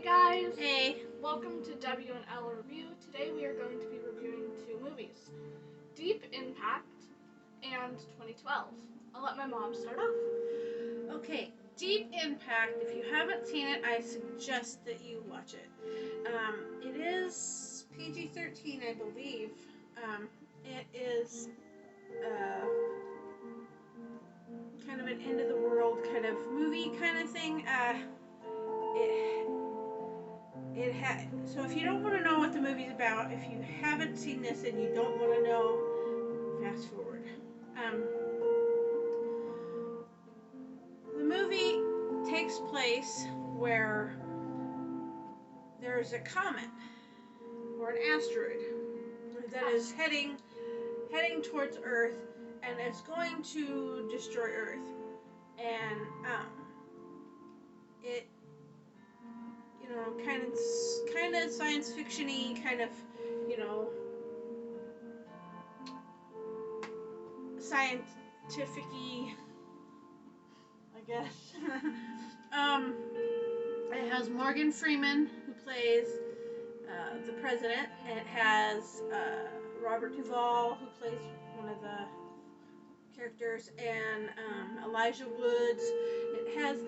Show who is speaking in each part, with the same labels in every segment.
Speaker 1: guys!
Speaker 2: Hey.
Speaker 1: Welcome to W and L Review. Today we are going to be reviewing two movies, Deep Impact and 2012. I'll let my mom start off.
Speaker 2: Okay, Deep Impact. If you haven't seen it, I suggest that you watch it. It is PG-13, I believe. It is kind of an end of the world kind of movie kind of thing. So if you don't want to know what the movie's about, if you haven't seen this and you don't want to know, fast forward. The movie takes place where there's a comet or an asteroid that is heading towards Earth and is going to destroy Earth. And it, kind of science fiction-y, kind of, scientific-y, I guess. It has Morgan Freeman, who plays the president. It has Robert Duvall, who plays one of the characters, and Elijah Woods. It has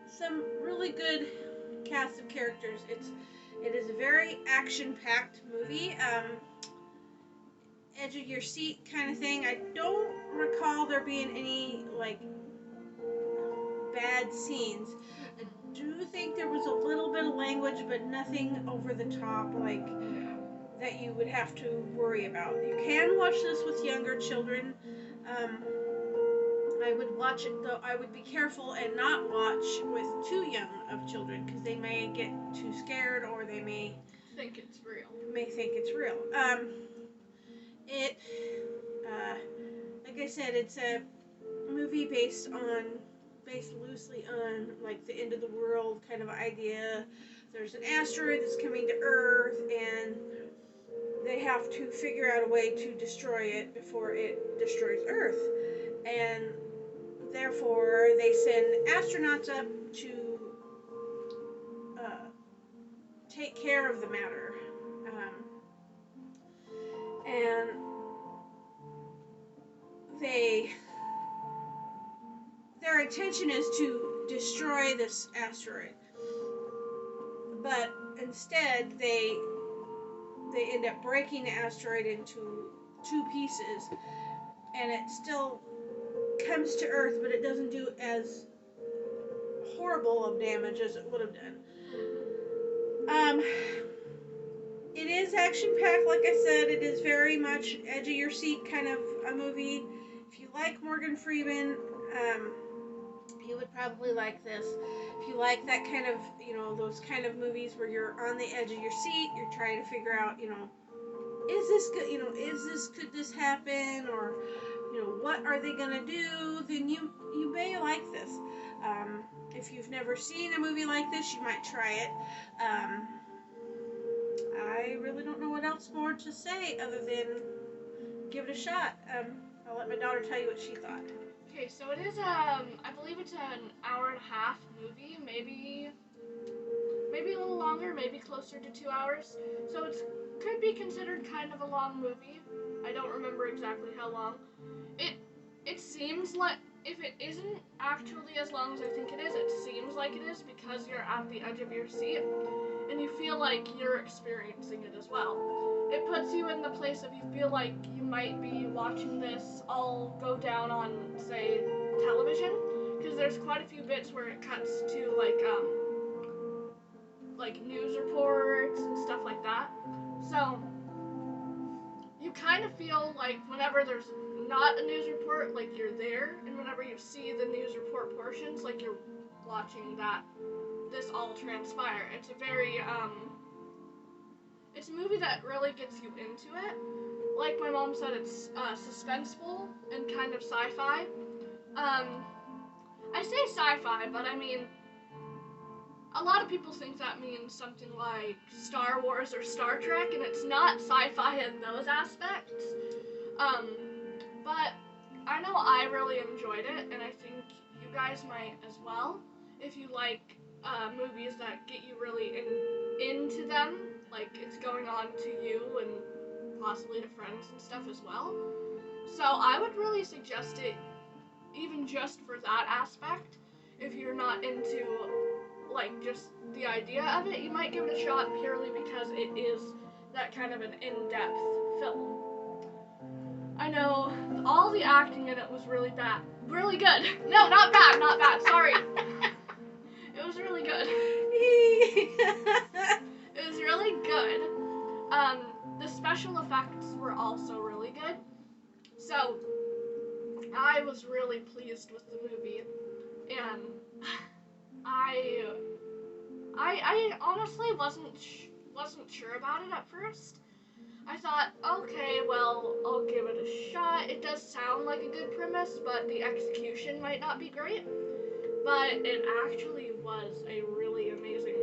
Speaker 2: some really good cast of characters. It is a very action-packed movie. Edge of your seat kind of thing. I don't recall there being any bad scenes. I do think there was a little bit of language, but nothing over the top that you would have to worry about. You can watch this with younger children. I would watch it, though I would be careful and not watch with too young of children, because they may get too scared, or they may
Speaker 1: think it's real.
Speaker 2: Like I said, it's a movie based loosely on the end of the world kind of idea. There's an asteroid that's coming to Earth, and they have to figure out a way to destroy it before it destroys Earth. And therefore, they send astronauts up to take care of the matter. And their intention is to destroy this asteroid. But instead, they end up breaking the asteroid into two pieces, and it still comes to Earth, but it doesn't do as horrible of damage as it would have done. It is action-packed, like I said. It is very much edge-of-your-seat kind of a movie. If you like Morgan Freeman, you would probably like this. If you like that kind of, those kind of movies where you're on the edge of your seat, you're trying to figure out, is this good, could this happen, or, what are they gonna do, then you may like this. If you've never seen a movie like this, you might try it. I really don't know what else more to say other than give it a shot. I'll let my daughter tell you what she thought.
Speaker 1: Okay, so it is, I believe it's an hour and a half movie, maybe a little longer, maybe closer to 2 hours. So it could be considered kind of a long movie. I don't remember exactly how long. It seems like, if it isn't actually as long as I think it seems like it is, because you're at the edge of your seat and you feel like you're experiencing it as well. It puts you in the place of, you feel like you might be watching this all go down on, say, television, because there's quite a few bits where it cuts to like news reports and stuff like that. So you kind of feel like whenever there's not a news report, like you're there, and whenever you see the news report portions, like you're watching this all transpire. It's a very it's a movie that really gets you into it. Like my mom said, it's suspenseful and kind of sci-fi. I say sci-fi, but I mean, a lot of people think that means something like Star Wars or Star Trek, and it's not sci-fi in those aspects. But I know I really enjoyed it, and I think you guys might as well, if you like movies that get you really into them, like it's going on to you and possibly to friends and stuff as well. So I would really suggest it, even just for that aspect. If you're not into like just the idea of it, you might give it a shot purely because it is that kind of an in-depth film. I know all the acting in it was really bad, really good. No, not bad, not bad. Sorry, it was really good. It was really good. The special effects were also really good. So I was really pleased with the movie, and I I honestly wasn't sure about it at first. I thought, okay, well, I'll give it a shot. It does sound like a good premise, but the execution might not be great. But it actually was a really amazing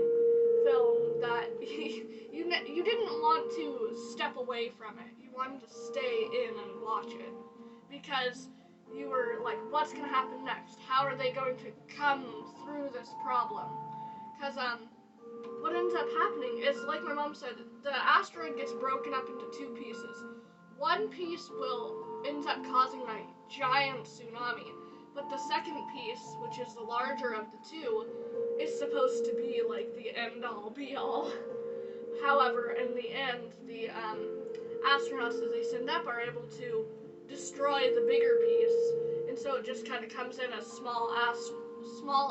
Speaker 1: film that you didn't want to step away from it. You wanted to stay in and watch it because you were like, what's gonna happen next? How are they going to come through this problem? Because what ends up happening is, like my mom said, the asteroid gets broken up into two pieces. One piece will ends up causing a giant tsunami, but the second piece, which is the larger of the two, is supposed to be like the end all be all. However, in the end, the astronauts that they send up are able to destroy the bigger piece, and so it just kind of comes in as small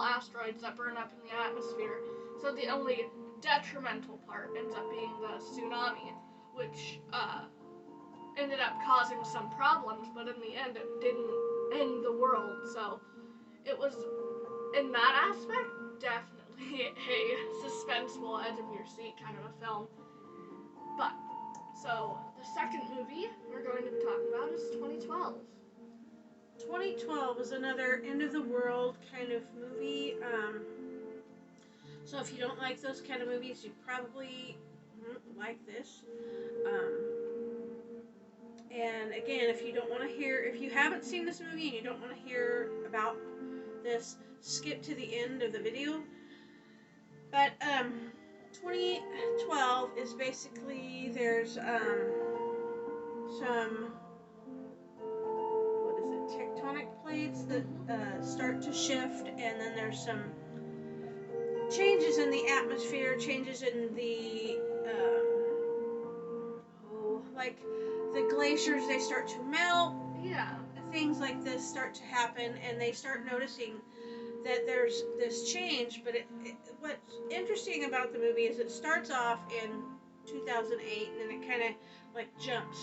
Speaker 1: asteroids that burn up in the atmosphere. So the only detrimental part ends up being the tsunami, which ended up causing some problems, but in the end, it didn't end the world. So it was, in that aspect, definitely a suspenseful, edge of your seat kind of a film. But so the second movie we're going to be talking about is 2012.
Speaker 2: 2012 is another end of the world kind of movie. So if you don't like those kind of movies, you probably won't like this. And again, if you haven't seen this movie and you don't want to hear about this, skip to the end of the video. But 2012 is basically, there's some, what is it, tectonic plates that start to shift, and then there's some changes in the atmosphere, changes in the like the glaciers, they start to melt.
Speaker 1: Yeah.
Speaker 2: Things like this start to happen, and they start noticing that there's this change. But what's interesting about the movie is it starts off in 2008, and then it kind of like jumps,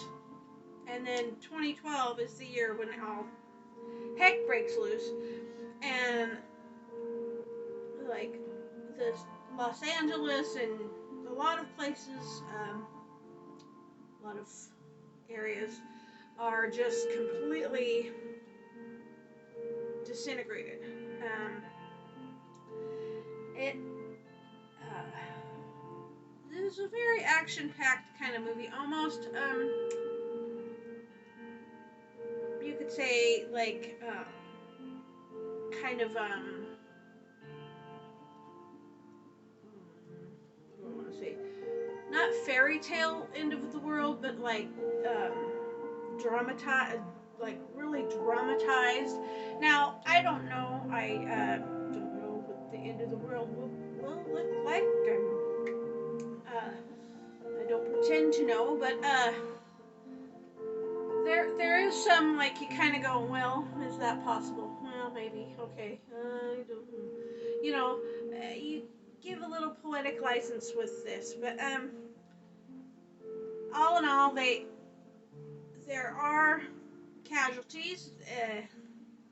Speaker 2: and then 2012 is the year when all heck breaks loose, and like the Los Angeles and a lot of places, a lot of areas are just completely disintegrated. This is a very action-packed kind of movie, almost, you could say, like, kind of, what do I want to say? Not fairy tale end of the world, but like, dramatized, like really dramatized. Now, I don't know. I don't know what the end of the world will look like. I don't pretend to know, but there is some, like, you kind of go, well, is that possible? Well, maybe. Okay. I don't. You know, you give a little poetic license with this, but all in all, there are casualties.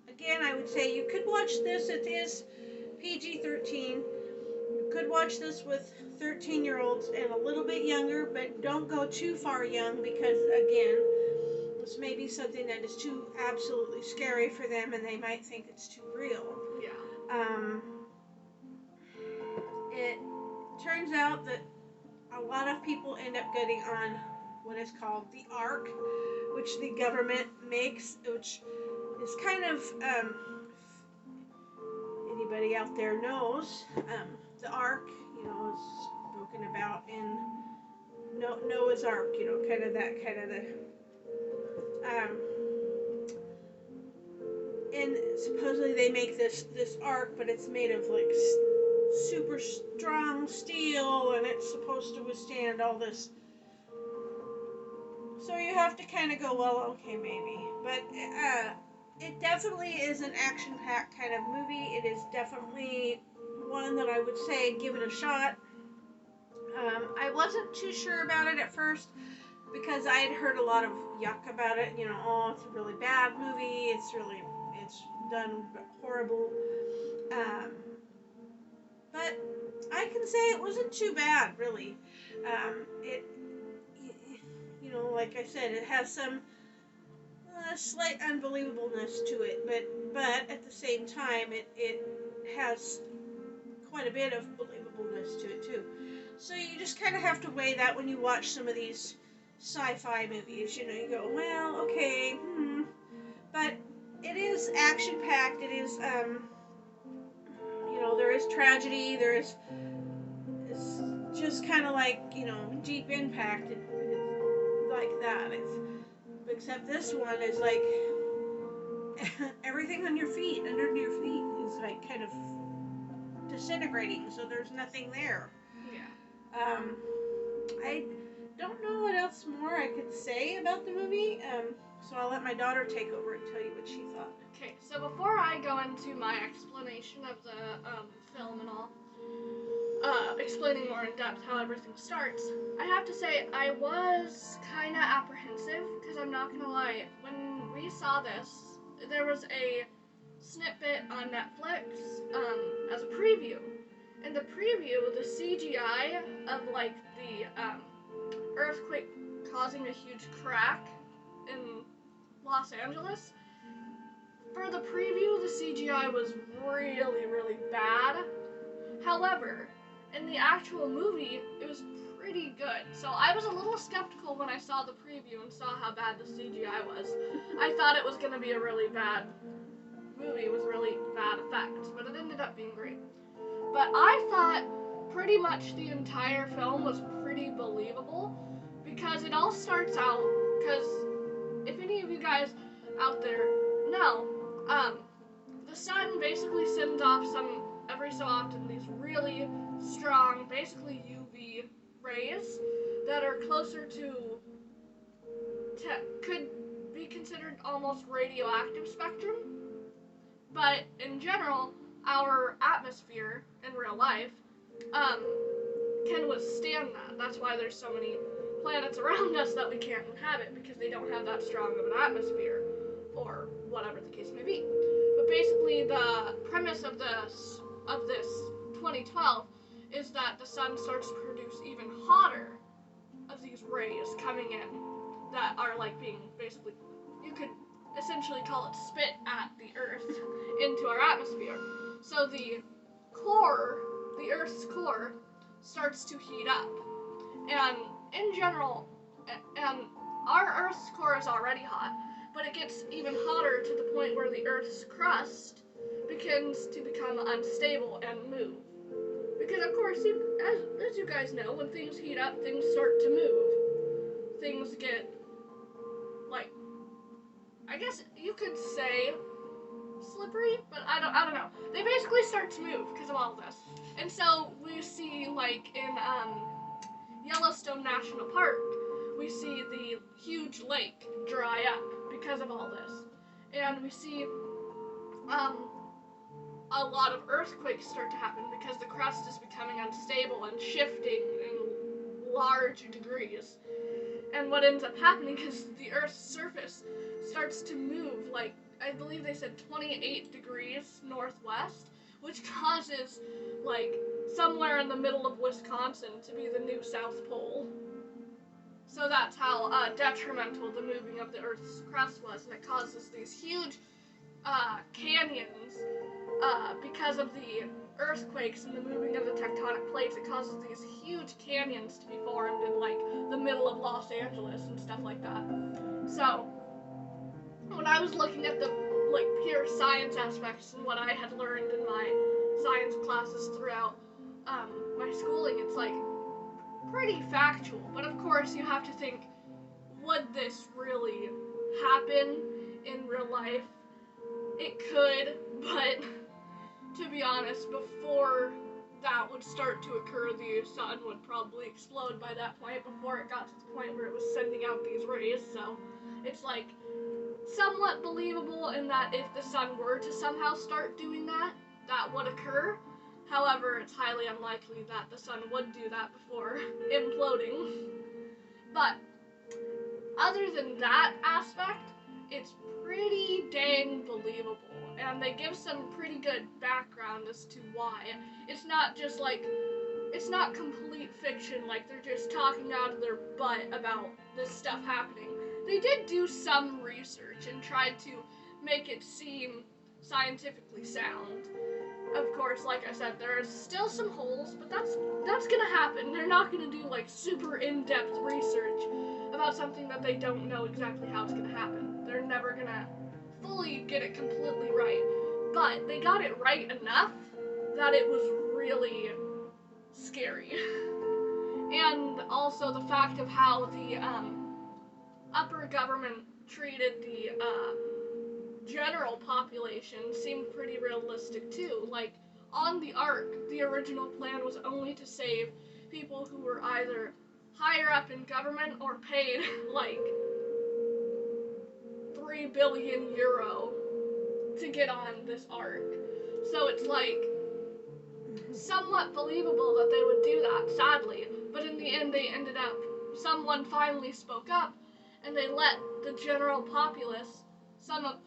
Speaker 2: Again, I would say you could watch this. It is PG-13. You could watch this with 13-year-olds and a little bit younger, but don't go too far young because, again, this may be something that is too absolutely scary for them, and they might think it's too real.
Speaker 1: Yeah.
Speaker 2: It turns out that a lot of people end up getting on what is called the Ark, which the government makes, which is kind of, anybody anybody out there knows, the Ark, is spoken about in Noah's Ark, kind of that kind of the, um, and supposedly they make this Ark, but it's made of like super strong steel, and it's supposed to withstand all this. So you have to kind of go, well, okay, maybe, but it definitely is an action-packed kind of movie. It is definitely one that I would say give it a shot. I wasn't too sure about it at first because I had heard a lot of yuck about it. Oh, it's a really bad movie. It's done horrible. But I can say it wasn't too bad, really. It, like I said, it has some slight unbelievableness to it, but at the same time, it has quite a bit of believableness to it too. So you just kind of have to weigh that when you watch some of these sci-fi movies. You go, well, okay, but it is action-packed. It is, there is tragedy. It's just kind of like, Deep Impact. It's like that. Except this one is like everything under your feet is like kind of disintegrating, so there's nothing there.
Speaker 1: Yeah.
Speaker 2: I don't know what else more I could say about the movie, so I'll let my daughter take over and tell you what she thought.
Speaker 1: Okay, so before I go into my explanation of the film and all, explaining more in depth how everything starts, I have to say I was kind of apprehensive, because I'm not going to lie, when we saw this, there was a snippet on Netflix as a preview. In the preview, the CGI of like the earthquake causing a huge crack in Los Angeles, for the preview, the CGI was really, really bad. However, in the actual movie, it was pretty good. So I was a little skeptical when I saw the preview and saw how bad the CGI was. I thought it was going to be a really bad movie with really bad effects, but it ended up being great. But I thought pretty much the entire film was pretty believable, because it all starts out, because if any of you guys out there know, the sun basically sends off every so often these really strong, basically UV rays that are closer to could be considered almost radioactive spectrum. But in general, our atmosphere in real life can withstand that. That's why there's so many planets around us that we can't inhabit, because they don't have that strong of an atmosphere, or whatever the case may be. But basically, the premise of this 2012 is that the sun starts to produce even hotter of these rays coming in that are like being basically, you could essentially call it spit at the Earth into our atmosphere. So the Earth's core starts to heat up. And in general, and our Earth's core is already hot, but it gets even hotter to the point where the Earth's crust begins to become unstable and move. Because of course, as you guys know, when things heat up, things start to move. Things get, like, I guess you could say slippery, but I don't know. They basically start to move because of all this. And so we see, like, in Yellowstone National Park, we see the huge lake dry up because of all this. And we see a lot of earthquakes start to happen because the crust is becoming unstable and shifting in large degrees. And what ends up happening is the Earth's surface starts to move, like, I believe they said 28 degrees northwest, which causes, like, somewhere in the middle of Wisconsin to be the new South Pole. So that's how detrimental the moving of the Earth's crust was, and it causes these huge canyons because of the earthquakes and the moving of the tectonic plates. It causes these huge canyons to be formed in, like, the middle of Los Angeles and stuff like that. So when I was looking at the, like, pure science aspects and what I had learned in my science classes throughout my schooling, it's like pretty factual. But of course, you have to think, would this really happen in real life? It could, but to be honest, before that would start to occur, the sun would probably explode by that point before it got to the point where it was sending out these rays. So it's like somewhat believable in that if the sun were to somehow start doing that, that would occur. However, it's highly unlikely that the sun would do that before imploding. But other than that aspect, it's pretty dang believable. And they give some pretty good background as to why. It's not just like, it's not complete fiction, like they're just talking out of their butt about this stuff happening. They did do some research and tried to make it seem scientifically sound. Of course, like I said, there is still some holes, but that's gonna happen. They're not gonna do like super in-depth research about something that they don't know exactly how it's gonna happen. They're never gonna fully get it completely right, but they got it right enough that it was really scary. And also the fact of how the upper government treated the general population seemed pretty realistic too. Like, on the Ark, the original plan was only to save people who were either higher up in government or paid like 3 billion euro to get on this Ark. So it's like somewhat believable that they would do that, sadly. But in the end, they ended up, someone finally spoke up and they let the general populace, some of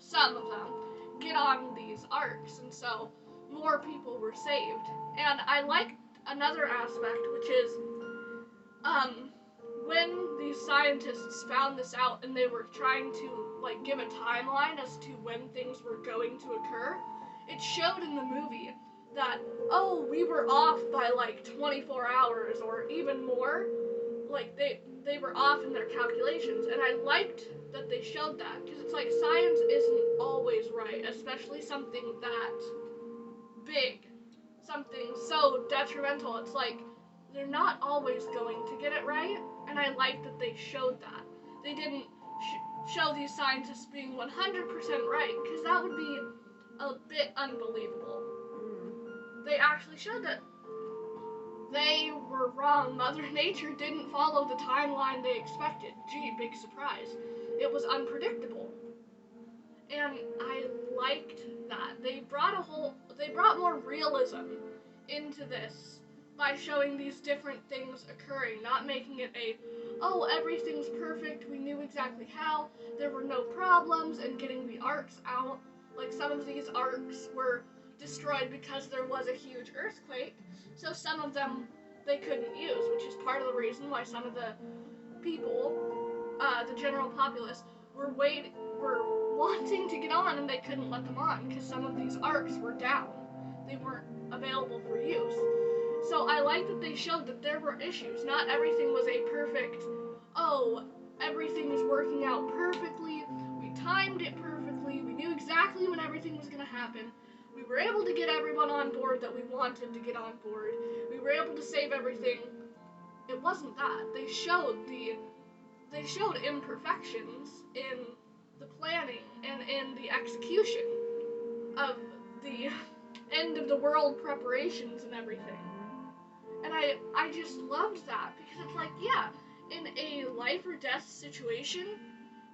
Speaker 1: them, get on these arcs, and so more people were saved. And I like another aspect, which is when these scientists found this out and they were trying to like give a timeline as to when things were going to occur, it showed in the movie that, oh, we were off by like 24 hours or even more. Like they were off in their calculations, and I liked that they showed that, because it's like science isn't always right, especially something that big, something so detrimental. It's like they're not always going to get it right, and I like that they showed that. They didn't show these scientists being 100% right, because that would be a bit unbelievable. They actually showed that they were wrong. Mother Nature didn't follow the timeline they expected. Gee, big surprise. It was unpredictable. And I liked that. They brought more realism into this by showing these different things occurring, not making it oh, everything's perfect, we knew exactly how, there were no problems, and getting the arcs out. Like, some of these arcs were destroyed because there was a huge earthquake, so some of them they couldn't use, which is part of the reason why some of the people, the general populace, were wanting to get on and they couldn't let them on because some of these arcs were down. They weren't available for use. So I like that they showed that there were issues. Not everything was a perfect, oh, everything was working out perfectly, we timed it perfectly, we knew exactly when everything was going to happen. We were able to get everyone on board that we wanted to get on board. We were able to save everything. It wasn't that. They showed imperfections in the planning and in the execution of the end of the world preparations and everything. And I just loved that, because it's like, yeah, in a life or death situation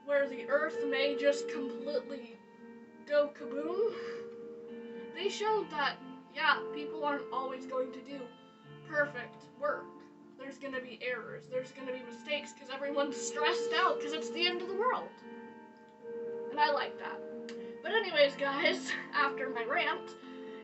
Speaker 1: where the earth may just completely go kaboom, they showed that, yeah, people aren't always going to do perfect work. There's going to be errors. There's going to be mistakes because everyone's stressed out because it's the end of the world. And I like that. But anyways, guys, after my rant,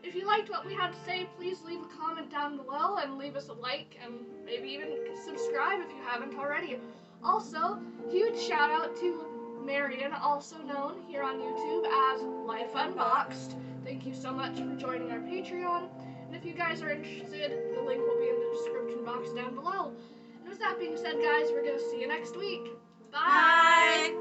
Speaker 1: if you liked what we had to say, please leave a comment down below and leave us a like and maybe even subscribe if you haven't already. Also, huge shout out to Marion, also known here on YouTube as Life Unboxed. Thank you so much for joining our Patreon. And if you guys are interested, the link will be in the description box down below. And with that being said, guys, we're going to see you next week. Bye!